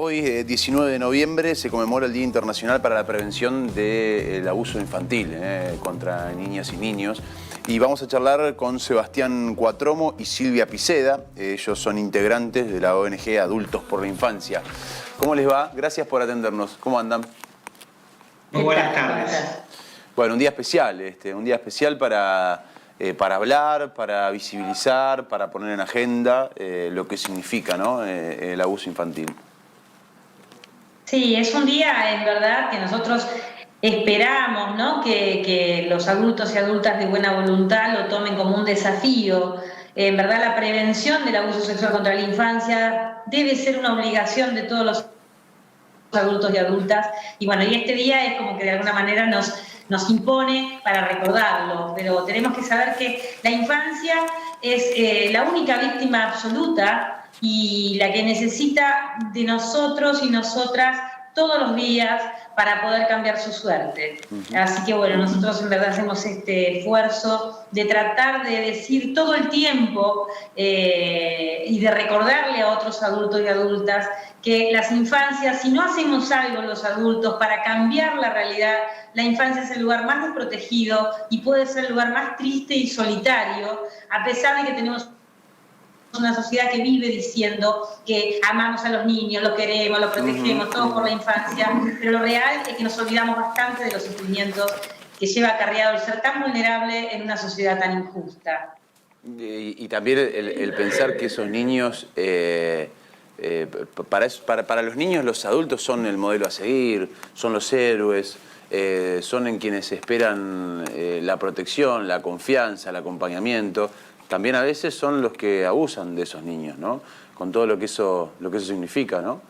Hoy, 19 de noviembre, se conmemora el Día Internacional para la Prevención del Abuso Infantil contra niñas y niños. Y vamos a charlar con Sebastián Cuatromo y Silvia Piceda. Ellos son integrantes de la ONG Adultos por la Infancia. ¿Cómo les va? Gracias por atendernos. ¿Cómo andan? Muy buenas tardes. Bueno, un día especial para hablar, para visibilizar, para poner en agenda lo que significa, ¿no? El abuso infantil. Sí, es un día, en verdad, que nosotros esperamos, ¿no? que los adultos y adultas de buena voluntad lo tomen como un desafío. En verdad, la prevención del abuso sexual contra la infancia debe ser una obligación de todos los adultos y adultas. Y bueno, y este día es como que de alguna manera nos impone para recordarlo, pero tenemos que saber que la infancia es la única víctima absoluta y la que necesita de nosotros y nosotras todos los días para poder cambiar su suerte. Así que bueno, nosotros en verdad hacemos este esfuerzo de tratar de decir todo el tiempo y de recordarle a otros adultos y adultas que las infancias, si no hacemos algo los adultos para cambiar la realidad, la infancia es el lugar más desprotegido y puede ser el lugar más triste y solitario, a pesar de que tenemos una sociedad que vive diciendo que amamos a los niños, los queremos, los protegemos, todo por la infancia, pero lo real es que nos olvidamos bastante de los sufrimientos que lleva acarreado el ser tan vulnerable en una sociedad tan injusta. Y también el pensar que esos niños, para los niños los adultos son el modelo a seguir, son los héroes, son en quienes esperan la protección, la confianza, el acompañamiento. También a veces son los que abusan de esos niños, ¿no? Con todo lo que eso significa, ¿no?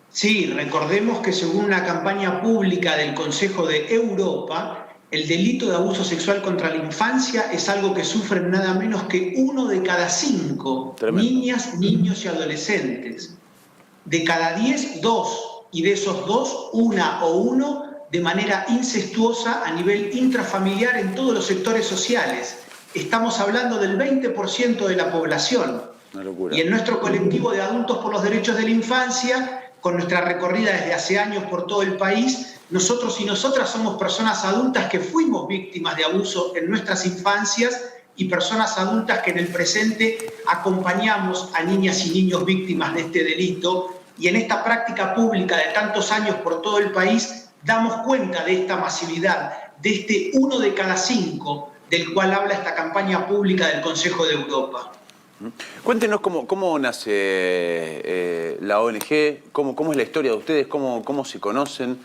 Sí, recordemos que según una campaña pública del Consejo de Europa, el delito de abuso sexual contra la infancia es algo que sufren nada menos que 1 de cada 5 niñas, niños y adolescentes. De cada 10, 2, y de esos 2, 1 o 1 de manera incestuosa a nivel intrafamiliar en todos los sectores sociales. Estamos hablando del 20% de la población. Una locura. Y en nuestro colectivo de Adultos por los Derechos de la Infancia, con nuestra recorrida desde hace años por todo el país, nosotros y nosotras somos personas adultas que fuimos víctimas de abuso en nuestras infancias y personas adultas que en el presente acompañamos a niñas y niños víctimas de este delito. Y en esta práctica pública de tantos años por todo el país, damos cuenta de esta masividad, de este 1 de cada 5, del cual habla esta campaña pública del Consejo de Europa. Cuéntenos cómo nace la ONG, cómo es la historia de ustedes, cómo se conocen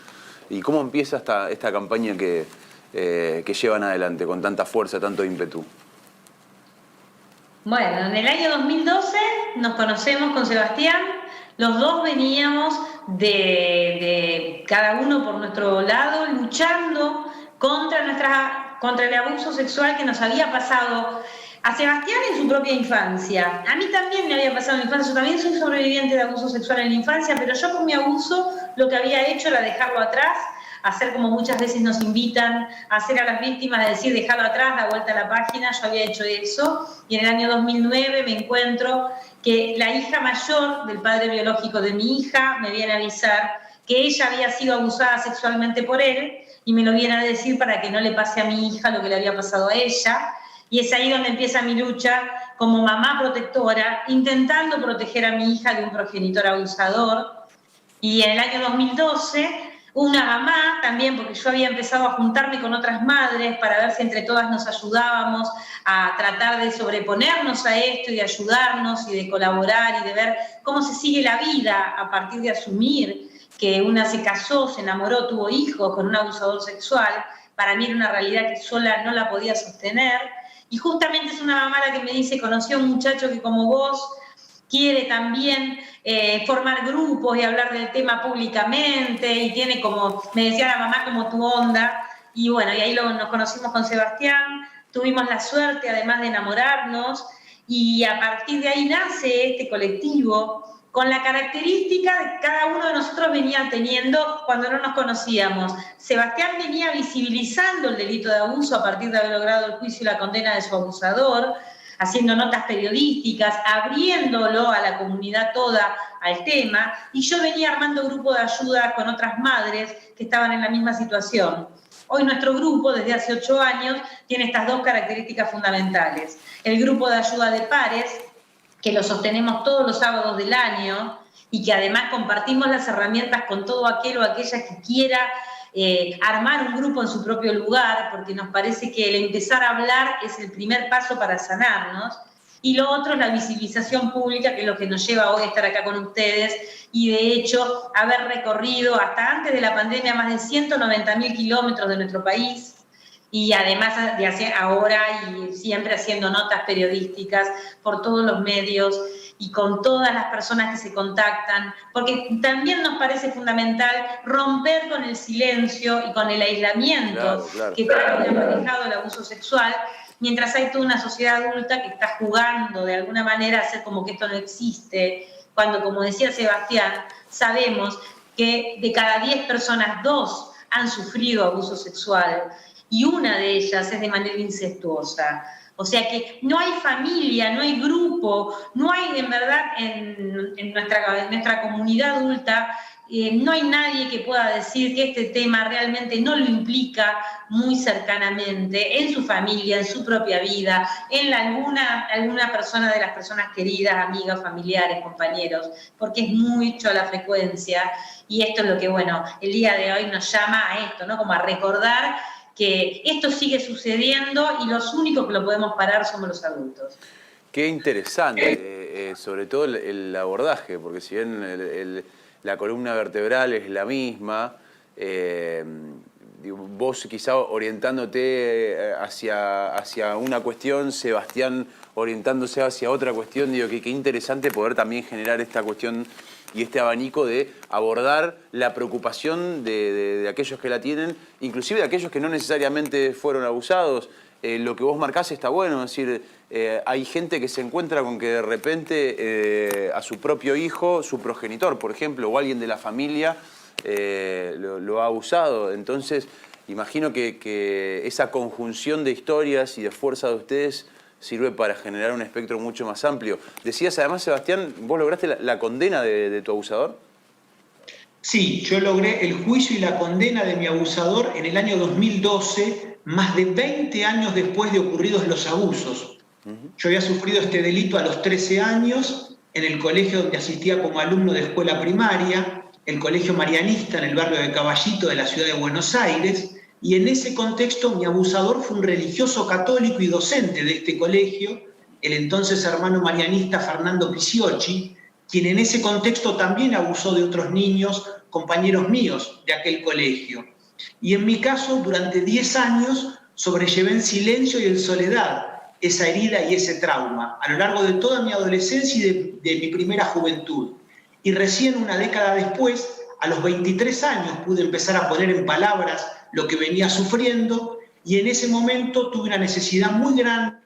y cómo empieza esta campaña que llevan adelante con tanta fuerza, tanto ímpetu. Bueno, en el año 2012 nos conocemos con Sebastián. Los dos veníamos de cada uno por nuestro lado, luchando contra el abuso sexual que nos había pasado a Sebastián en su propia infancia. A mí también me había pasado en la infancia, yo también soy sobreviviente de abuso sexual en la infancia, pero yo con mi abuso lo que había hecho era dejarlo atrás, hacer como muchas veces nos invitan a hacer a las víctimas, de decir dejarlo atrás, da vuelta a la página. Yo había hecho eso y en el año 2009 me encuentro que la hija mayor del padre biológico de mi hija me viene a avisar que ella había sido abusada sexualmente por él y me lo viene a decir para que no le pase a mi hija lo que le había pasado a ella. Y es ahí donde empieza mi lucha como mamá protectora, intentando proteger a mi hija de un progenitor abusador. Y en el año 2012, una mamá también, porque yo había empezado a juntarme con otras madres para ver si entre todas nos ayudábamos a tratar de sobreponernos a esto y de ayudarnos y de colaborar y de ver cómo se sigue la vida a partir de asumir que una se casó, se enamoró, tuvo hijos con un abusador sexual. Para mí era una realidad que sola no la podía sostener. Y justamente es una mamá la que me dice, conocí a un muchacho que como vos quiere también formar grupos y hablar del tema públicamente y tiene como, me decía la mamá, como tu onda. Y bueno, y ahí nos conocimos con Sebastián, tuvimos la suerte además de enamorarnos y a partir de ahí nace este colectivo con la característica que cada uno de nosotros venía teniendo cuando no nos conocíamos. Sebastián venía visibilizando el delito de abuso a partir de haber logrado el juicio y la condena de su abusador. haciendo notas periodísticas, abriéndolo a la comunidad toda al tema, y yo venía armando grupos de ayuda con otras madres que estaban en la misma situación. Hoy nuestro grupo, desde hace 8 años, tiene estas 2 características fundamentales. El grupo de ayuda de pares, que lo sostenemos todos los sábados del año y que además compartimos las herramientas con todo aquel o aquella que quiera armar un grupo en su propio lugar, porque nos parece que el empezar a hablar es el primer paso para sanarnos. Y lo otro es la visibilización pública, que es lo que nos lleva hoy a estar acá con ustedes, y de hecho haber recorrido hasta antes de la pandemia más de 190.000 kilómetros de nuestro país, y además de hacer ahora y siempre haciendo notas periodísticas por todos los medios y con todas las personas que se contactan, porque también nos parece fundamental romper con el silencio y con el aislamiento que también ha manejado el abuso sexual, mientras hay toda una sociedad adulta que está jugando de alguna manera a hacer como que esto no existe, cuando, como decía Sebastián, sabemos que de cada 10 personas, 2 han sufrido abuso sexual y una de ellas es de manera incestuosa. O sea que no hay familia, no hay grupo, no hay en verdad en nuestra comunidad adulta, no hay nadie que pueda decir que este tema realmente no lo implica muy cercanamente en su familia, en su propia vida, en alguna persona de las personas queridas, amigas, familiares, compañeros, porque es mucho la frecuencia, y esto es lo que, bueno, el día de hoy nos llama a esto, ¿no? Como a recordar que esto sigue sucediendo y los únicos que lo podemos parar somos los adultos. Qué interesante, sobre todo el abordaje, porque si bien la columna vertebral es la misma, vos quizá orientándote hacia una cuestión, Sebastián orientándose hacia otra cuestión, digo que qué interesante poder también generar esta cuestión y este abanico de abordar la preocupación de aquellos que la tienen, inclusive de aquellos que no necesariamente fueron abusados. Lo que vos marcás está bueno, es decir, hay gente que se encuentra con que de repente a su propio hijo, su progenitor, por ejemplo, o alguien de la familia lo ha abusado. Entonces, imagino que esa conjunción de historias y de fuerza de ustedes sirve para generar un espectro mucho más amplio. Decías además, Sebastián, ¿vos lograste la condena de tu abusador? Sí, yo logré el juicio y la condena de mi abusador en el año 2012, más de 20 años después de ocurridos los abusos. Yo había sufrido este delito a los 13 años en el colegio donde asistía como alumno de escuela primaria, el Colegio Marianista en el barrio de Caballito de la ciudad de Buenos Aires, y en ese contexto mi abusador fue un religioso católico y docente de este colegio, el entonces hermano marianista Fernando Pisiocchi, quien en ese contexto también abusó de otros niños, compañeros míos de aquel colegio. Y en mi caso, durante 10 años, sobrellevé en silencio y en soledad esa herida y ese trauma, a lo largo de toda mi adolescencia y de mi primera juventud. Y recién una década después, a los 23 años, pude empezar a poner en palabras lo que venía sufriendo, y en ese momento tuve una necesidad muy grande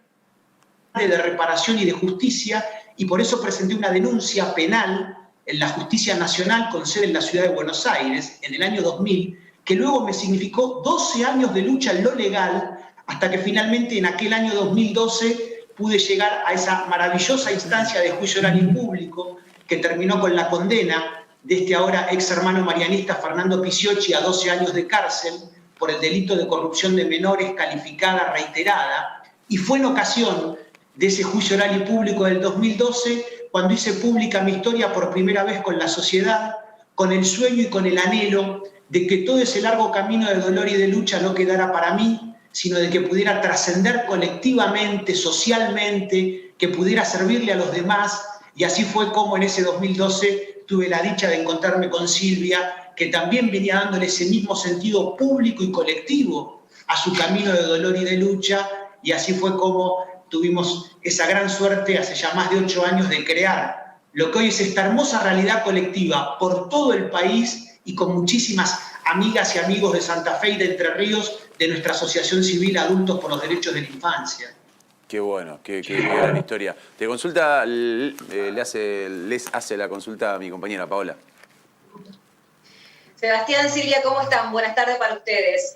de reparación y de justicia, y por eso presenté una denuncia penal en la Justicia Nacional con sede en la ciudad de Buenos Aires en el año 2000, que luego me significó 12 años de lucha en lo legal, hasta que finalmente en aquel año 2012 pude llegar a esa maravillosa instancia de juicio oral y público que terminó con la condena de este ahora ex hermano marianista Fernando Pisiocchi a 12 años de cárcel por el delito de corrupción de menores calificada reiterada, y fue en ocasión de ese juicio oral y público del 2012 cuando hice pública mi historia por primera vez con la sociedad, con el sueño y con el anhelo de que todo ese largo camino de dolor y de lucha no quedara para mí, sino de que pudiera trascender colectivamente, socialmente, que pudiera servirle a los demás, y así fue como en ese 2012 tuve la dicha de encontrarme con Silvia, que también venía dándole ese mismo sentido público y colectivo a su camino de dolor y de lucha, y así fue como tuvimos esa gran suerte hace ya más de 8 años de crear lo que hoy es esta hermosa realidad colectiva por todo el país y con muchísimas amigas y amigos de Santa Fe y de Entre Ríos de nuestra Asociación Civil Adultos por los Derechos de la Infancia. Qué bueno, qué gran historia. Te consulta, les hace la consulta a mi compañera Paola. Sebastián, Silvia, ¿cómo están? Buenas tardes para ustedes.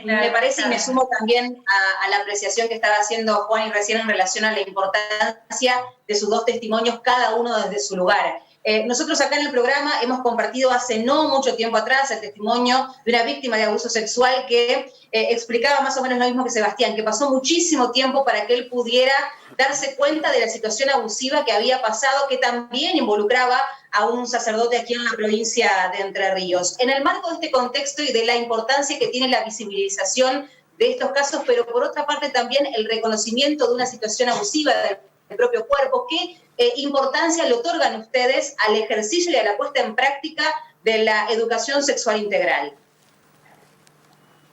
Me parece y me sumo también a la apreciación que estaba haciendo Juan y recién en relación a la importancia de sus dos testimonios, cada uno desde su lugar. Nosotros acá en el programa hemos compartido hace no mucho tiempo atrás el testimonio de una víctima de abuso sexual que explicaba más o menos lo mismo que Sebastián, que pasó muchísimo tiempo para que él pudiera darse cuenta de la situación abusiva que había pasado, que también involucraba a un sacerdote aquí en la provincia de Entre Ríos. En el marco de este contexto y de la importancia que tiene la visibilización de estos casos, pero por otra parte también el reconocimiento de una situación abusiva del propio cuerpo, ¿qué importancia le otorgan ustedes al ejercicio y a la puesta en práctica de la educación sexual integral?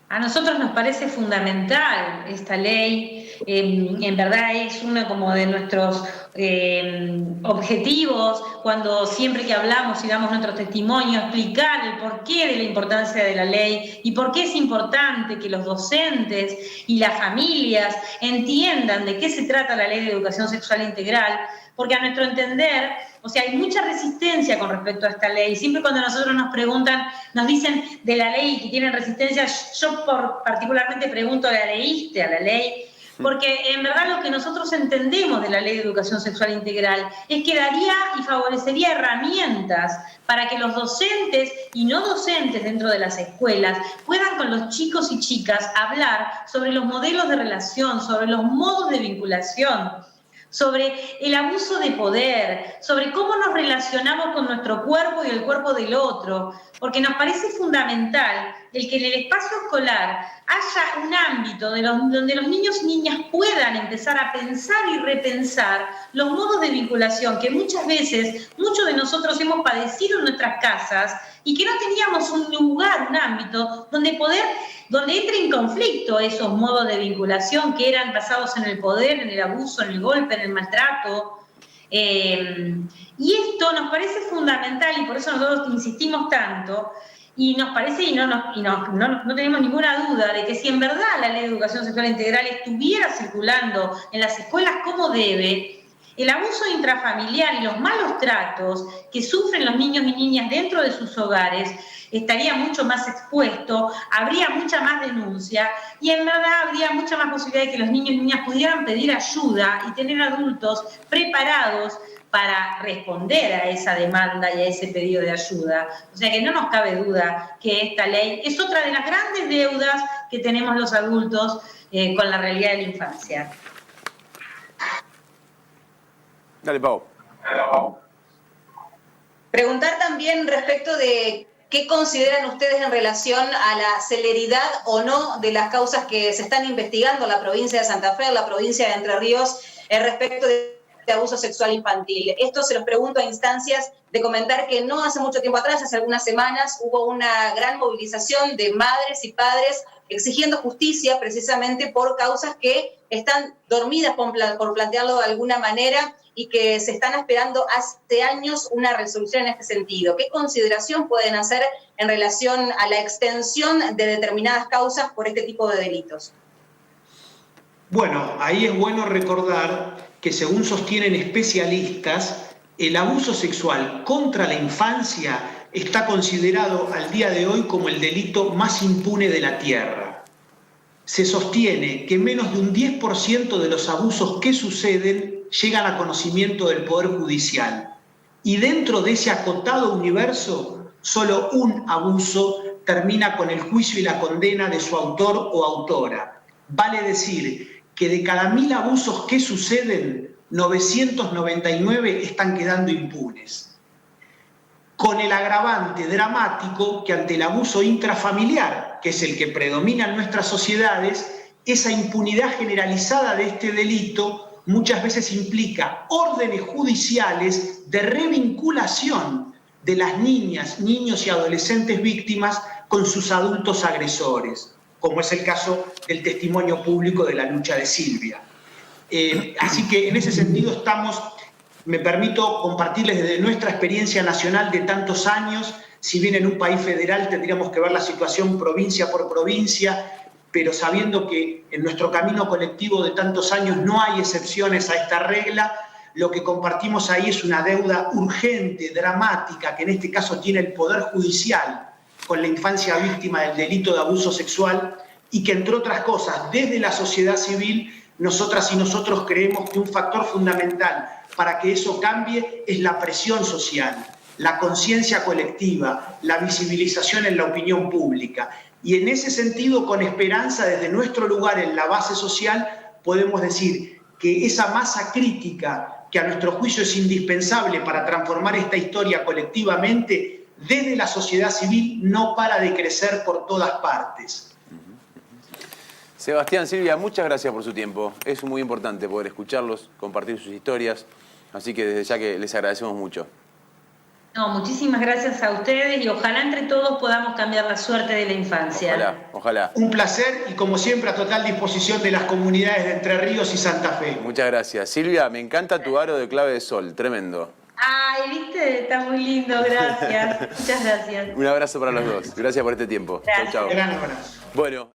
A nosotros nos parece fundamental esta ley, en verdad es uno como de nuestros objetivos, cuando siempre que hablamos y damos nuestro testimonio, explicar el porqué de la importancia de la ley y por qué es importante que los docentes y las familias entiendan de qué se trata la ley de educación sexual integral, porque a nuestro entender, o sea, hay mucha resistencia con respecto a esta ley. Siempre cuando nosotros nos preguntan, nos dicen de la ley que tienen resistencia, yo particularmente pregunto, ¿la leíste a la ley? Porque en verdad lo que nosotros entendemos de la Ley de Educación Sexual Integral es que daría y favorecería herramientas para que los docentes y no docentes dentro de las escuelas puedan con los chicos y chicas hablar sobre los modelos de relación, sobre los modos de vinculación, sobre el abuso de poder, sobre cómo nos relacionamos con nuestro cuerpo y el cuerpo del otro, porque nos parece fundamental el que en el espacio escolar haya un ámbito donde los niños y niñas puedan empezar a pensar y repensar los modos de vinculación que muchas veces, muchos de nosotros hemos padecido en nuestras casas y que no teníamos un lugar, un ámbito donde entre en conflicto esos modos de vinculación que eran basados en el poder, en el abuso, en el golpe, en el maltrato. Y esto nos parece fundamental y por eso nosotros insistimos tanto y nos parece y no tenemos ninguna duda de que si en verdad la Ley de Educación Sexual Integral estuviera circulando en las escuelas como debe, el abuso intrafamiliar y los malos tratos que sufren los niños y niñas dentro de sus hogares estaría mucho más expuesto, habría mucha más denuncia y en verdad habría mucha más posibilidad de que los niños y niñas pudieran pedir ayuda y tener adultos preparados para responder a esa demanda y a ese pedido de ayuda. O sea que no nos cabe duda que esta ley es otra de las grandes deudas que tenemos los adultos con la realidad de la infancia. Dale, Pau. Preguntar también respecto de qué consideran ustedes en relación a la celeridad o no de las causas que se están investigando en la provincia de Santa Fe, en la provincia de Entre Ríos, respecto de abuso sexual infantil. Esto se los pregunto a instancias de comentar que no hace mucho tiempo atrás, hace algunas semanas, hubo una gran movilización de madres y padres exigiendo justicia precisamente por causas que están dormidas, por plantearlo de alguna manera, y que se están esperando hace años una resolución en este sentido. ¿Qué consideración pueden hacer en relación a la extensión de determinadas causas por este tipo de delitos? Bueno, ahí es bueno recordar que según sostienen especialistas, el abuso sexual contra la infancia está considerado al día de hoy como el delito más impune de la tierra. Se sostiene que menos de un 10% de los abusos que suceden llegan a conocimiento del Poder Judicial. Y dentro de ese acotado universo, solo un abuso termina con el juicio y la condena de su autor o autora. Vale decir que de cada 1000 abusos que suceden, 999 están quedando impunes. Con el agravante dramático que ante el abuso intrafamiliar, que es el que predomina en nuestras sociedades, esa impunidad generalizada de este delito muchas veces implica órdenes judiciales de revinculación de las niñas, niños y adolescentes víctimas con sus adultos agresores, como es el caso del testimonio público de la lucha de Silvia. Así que en ese sentido me permito compartirles desde nuestra experiencia nacional de tantos años, si bien en un país federal tendríamos que ver la situación provincia por provincia, pero sabiendo que en nuestro camino colectivo de tantos años no hay excepciones a esta regla, lo que compartimos ahí es una deuda urgente, dramática, que en este caso tiene el Poder Judicial con la infancia víctima del delito de abuso sexual y que, entre otras cosas, desde la sociedad civil, nosotras y nosotros creemos que un factor fundamental para que eso cambie es la presión social, la conciencia colectiva, la visibilización en la opinión pública. Y en ese sentido, con esperanza, desde nuestro lugar en la base social, podemos decir que esa masa crítica que a nuestro juicio es indispensable para transformar esta historia colectivamente, desde la sociedad civil no para de crecer por todas partes. Sebastián, Silvia, muchas gracias por su tiempo. Es muy importante poder escucharlos, compartir sus historias, así que desde ya que les agradecemos mucho. No, muchísimas gracias a ustedes y ojalá entre todos podamos cambiar la suerte de la infancia. Ojalá, ojalá. Un placer y como siempre a total disposición de las comunidades de Entre Ríos y Santa Fe. Muchas gracias. Silvia, me encanta tu aro de clave de sol, tremendo. Ay, viste, está muy lindo, gracias. Muchas gracias. Un abrazo para los dos. Gracias por este tiempo. Gracias. Chau, chau. Gran abrazo. Bueno.